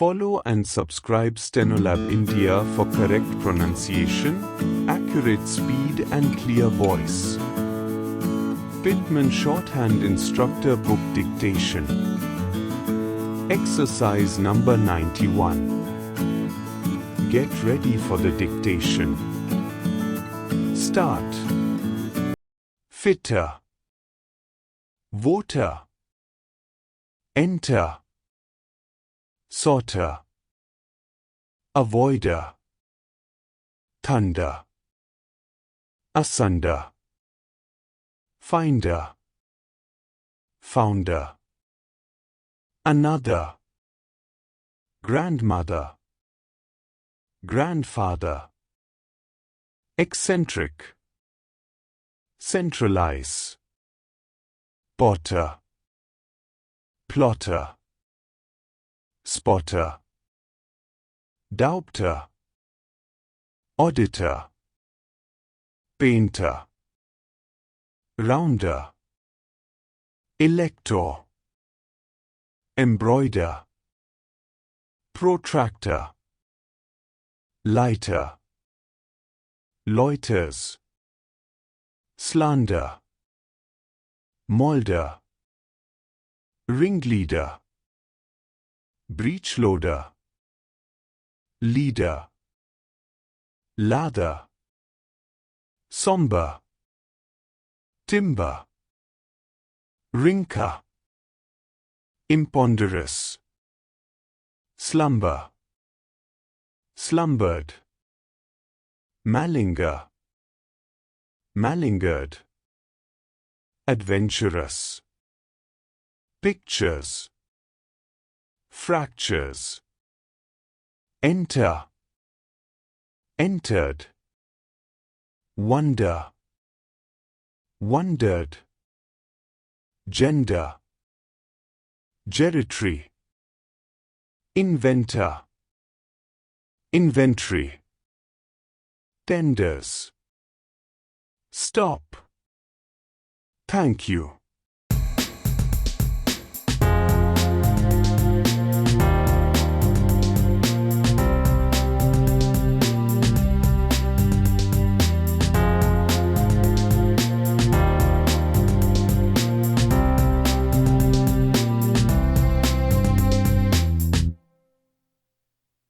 Follow and subscribe Stenolab India for correct pronunciation, accurate speed and clear voice. Pitman Shorthand Instructor Book Dictation. Exercise number 91. Get ready for the dictation. Start. Fitter. Voter. Enter. Sorter. Avoider. Thunder. Asunder. Finder. Founder. Another. Grandmother. Grandfather. Eccentric. Centralize. Potter. Plotter. Spotter. Doubter. Auditor. Painter. Rounder. Elector. Embroider. Protractor. Lighter. Loiters. Slander. Molder. Ringleader. Breechloader. Leader. Lather. Somber. Timber. Rinker. Imponderous. Slumber. Slumbered. Malinger. Malingered. Adventurous. Pictures. Fractures. Enter. Entered. Wonder. Wondered. Gender. Geriatory. Inventor. Inventory. Tenders. Stop. Thank you.